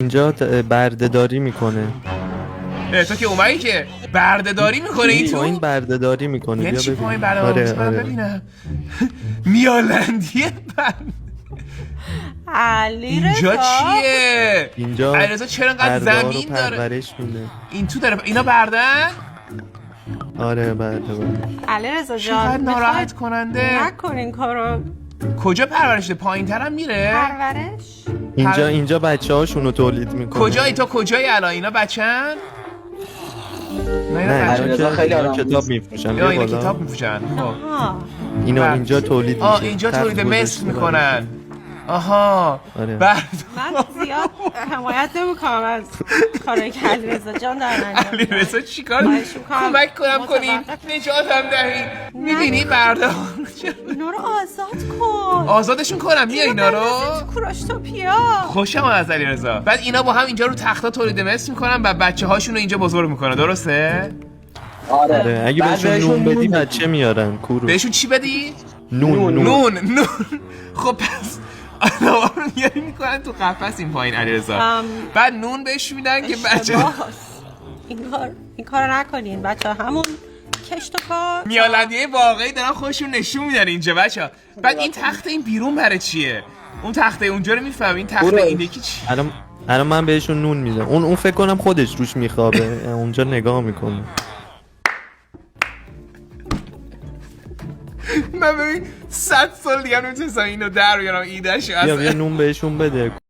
اینجا بردهداری میکنه. تو که اومدی که بردهداری میکنه این تو؟ پایین بردهداری میکنه. یعنی بیا چی ببین. پایین بردهداری میکنه؟ آره. ببینم میالندی اینجا چیه؟ اینجا علیرضا چرا انقدر زمین داره؟ پرورش میده. این تو داره اینا بردن؟ آره برده. علیرضا چقدر جان ناراحت کننده. نکن این کارو. کجا پرورش ده؟ پایین تر هم میره؟ پرورش اینجا بچه هاشونو تولید میکنه. کجایی تو؟ کجایی الان؟ اینا بچن؟ نه علیرضا خیلی اینا آرام کتاب میفروشن. یا اینا کتاب میفروشن. اینا اینجا تولید میشه. اینجا تولید مثل میکنن. آها آره. من زیاد حمایت نمیکنم از کاری که علیرضا جان دارن انجام میدن. علیرضا چیکار کمک کنیم نجاتم دهی. میبینی برده اینا رو آزاد کن. آزادشون کنم. بیا اینا رو تو کوراژتوپیا. خوشم از علیرضا. بعد اینا با هم اینجا رو تختا تولید مثل میکنن و بچه هاشون رو اینجا بزرگ میکنن. درسته؟ آره. اگه بهشون نون بدی بچه میارن. کورو بهشون چی بدی؟ نون. خب پس آدما رو میاری میکنن تو قفس این پایین علیرضا. بعد نون بهش میدن که بچه این کارو نکنین بچه. همون کشت و کار میالندیه واقعی دارن خودشون نشون میدن اینجا بچه. بعد این تخت این بیرون برای چیه؟ اون تخته اونجا رو میفهم. این تخته این یکی چی؟ الان من بهشون نون میدم. اون فکر کنم خودش روش میخوابه. اونجا نگاه میکنه. من ببین 100 سال دیگه نمیتونستم اینو در بیارم ایدهشو. بیا نون بهشون بده.